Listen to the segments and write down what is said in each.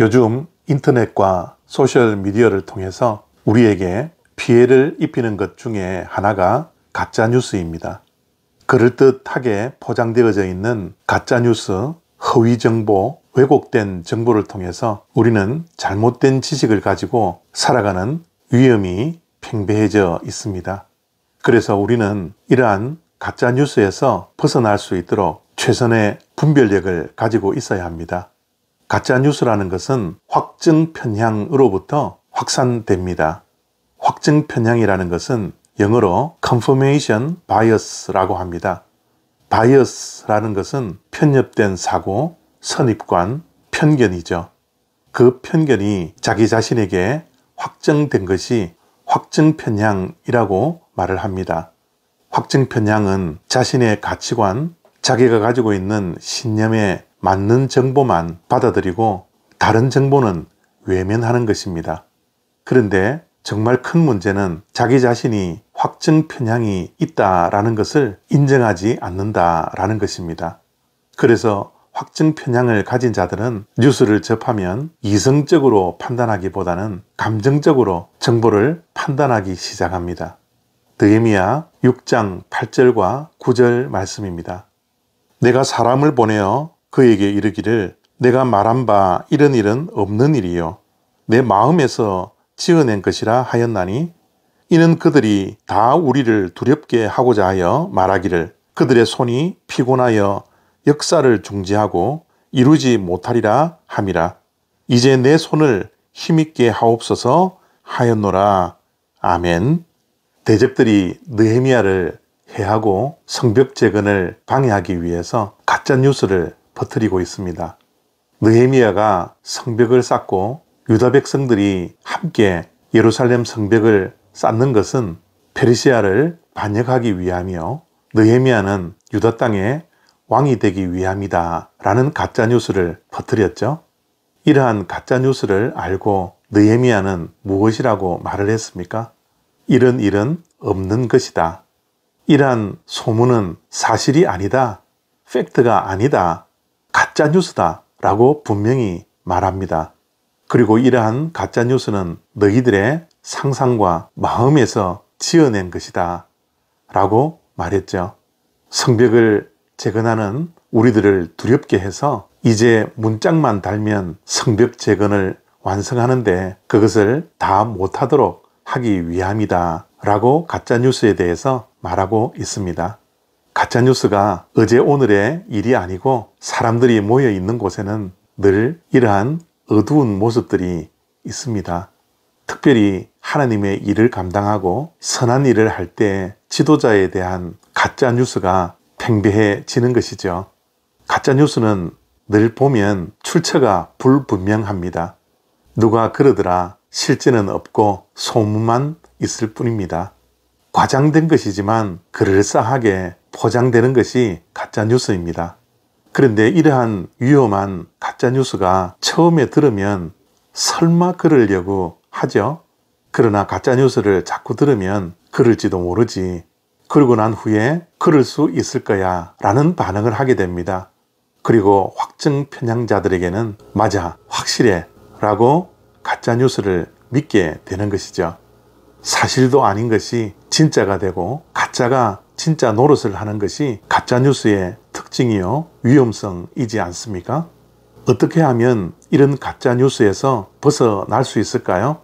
요즘 인터넷과 소셜미디어를 통해서 우리에게 피해를 입히는 것 중에 하나가 가짜뉴스입니다. 그럴듯하게 포장되어져 있는 가짜뉴스, 허위정보, 왜곡된 정보를 통해서 우리는 잘못된 지식을 가지고 살아가는 위험이 팽배해져 있습니다. 그래서 우리는 이러한 가짜뉴스에서 벗어날 수 있도록 최선의 분별력을 가지고 있어야 합니다. 가짜뉴스라는 것은 확증 편향으로부터 확산됩니다. 확증 편향이라는 것은 영어로 confirmation bias라고 합니다. bias라는 것은 편협된 사고, 선입관, 편견이죠. 그 편견이 자기 자신에게 확정된 것이 확증 편향이라고 말을 합니다. 확증 편향은 자신의 가치관, 자기가 가지고 있는 신념에 맞는 정보만 받아들이고 다른 정보는 외면하는 것입니다. 그런데 정말 큰 문제는 자기 자신이 확증 편향이 있다라는 것을 인정하지 않는다라는 것입니다. 그래서 확증 편향을 가진 자들은 뉴스를 접하면 이성적으로 판단하기보다는 감정적으로 정보를 판단하기 시작합니다. 느헤미야 6장 8절과 9절 말씀입니다. 내가 사람을 보내어 그에게 이르기를 내가 말한 바 이런 일은 없는 일이요 내 마음에서 지어낸 것이라 하였나니 이는 그들이 다 우리를 두렵게 하고자 하여 말하기를 그들의 손이 피곤하여 역사를 중지하고 이루지 못하리라 함이라. 이제 내 손을 힘있게 하옵소서 하였노라. 아멘. 대적들이 느헤미야를 해하고 성벽 재건을 방해하기 위해서 가짜뉴스를 퍼뜨리고 있습니다. 느헤미야가 성벽을 쌓고 유다 백성들이 함께 예루살렘 성벽을 쌓는 것은 페르시아를 반역하기 위함이요 느헤미야는 유다 땅에 왕이 되기 위함이다 라는 가짜뉴스를 퍼뜨렸죠. 이러한 가짜뉴스를 알고 느헤미야는 무엇이라고 말을 했습니까? 이런 일은 없는 것이다. 이러한 소문은 사실이 아니다. 팩트가 아니다. 가짜뉴스다 라고 분명히 말합니다. 그리고 이러한 가짜뉴스는 너희들의 상상과 마음에서 지어낸 것이다 라고 말했죠. 성벽을 재건하는 우리들을 두렵게 해서 이제 문짝만 달면 성벽 재건을 완성하는데 그것을 다 못하도록 하기 위함이다 라고 가짜뉴스에 대해서 말하고 있습니다. 가짜뉴스가 어제 오늘의 일이 아니고 사람들이 모여 있는 곳에는 늘 이러한 어두운 모습들이 있습니다. 특별히 하나님의 일을 감당하고 선한 일을 할 때 지도자에 대한 가짜뉴스가 팽배해지는 것이죠. 가짜뉴스는 늘 보면 출처가 불분명합니다. 누가 그러더라 실제는 없고 소문만 있을 뿐입니다. 과장된 것이지만 그럴싸하게 포장되는 것이 가짜뉴스입니다. 그런데 이러한 위험한 가짜뉴스가 처음에 들으면 설마 그러려고 하죠. 그러나 가짜뉴스를 자꾸 들으면 그럴지도 모르지. 그러고 난 후에 그럴 수 있을 거야 라는 반응을 하게 됩니다. 그리고 확증 편향자들에게는 맞아, 확실해 라고 가짜뉴스를 믿게 되는 것이죠. 사실도 아닌 것이 진짜가 되고 가짜가 진짜 노릇을 하는 것이 가짜뉴스의 특징이요 위험성이지 않습니까? 어떻게 하면 이런 가짜뉴스에서 벗어날 수 있을까요?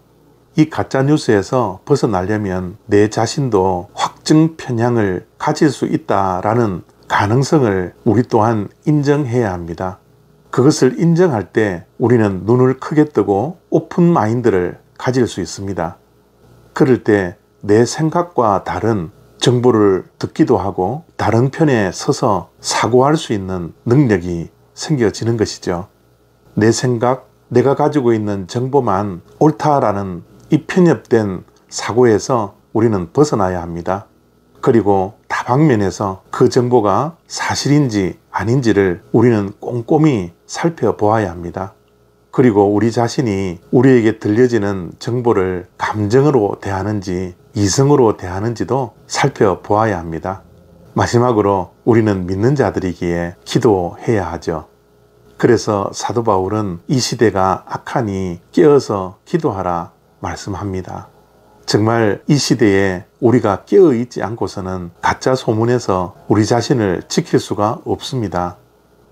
이 가짜뉴스에서 벗어나려면 내 자신도 확증 편향을 가질 수 있다라는 가능성을 우리 또한 인정해야 합니다. 그것을 인정할 때 우리는 눈을 크게 뜨고 오픈 마인드를 가질 수 있습니다. 그럴 때 내 생각과 다른 정보를 듣기도 하고 다른 편에 서서 사고할 수 있는 능력이 생겨지는 것이죠. 내 생각, 내가 가지고 있는 정보만 옳다라는 이 편협된 사고에서 우리는 벗어나야 합니다. 그리고 다방면에서 그 정보가 사실인지 아닌지를 우리는 꼼꼼히 살펴보아야 합니다. 그리고 우리 자신이 우리에게 들려지는 정보를 감정으로 대하는지 이성으로 대하는지도 살펴보아야 합니다. 마지막으로 우리는 믿는 자들이기에 기도해야 하죠. 그래서 사도 바울은 이 시대가 악하니 깨어서 기도하라 말씀합니다. 정말 이 시대에 우리가 깨어 있지 않고서는 가짜 소문에서 우리 자신을 지킬 수가 없습니다.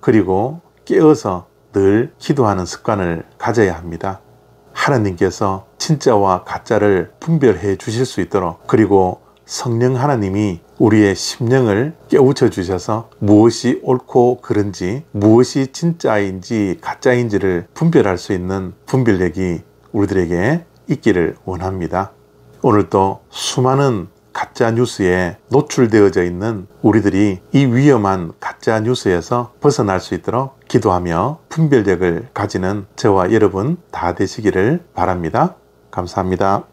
그리고 깨어서 늘 기도하는 습관을 가져야 합니다. 하나님께서 진짜와 가짜를 분별해 주실 수 있도록, 그리고 성령 하나님이 우리의 심령을 깨우쳐 주셔서 무엇이 옳고 그른지, 무엇이 진짜인지 가짜인지를 분별할 수 있는 분별력이 우리들에게 있기를 원합니다. 오늘도 수많은 가짜 뉴스에 노출되어져 있는 우리들이 이 위험한 가짜 뉴스에서 벗어날 수 있도록 기도하며 분별력을 가지는 저와 여러분 다 되시기를 바랍니다. 감사합니다.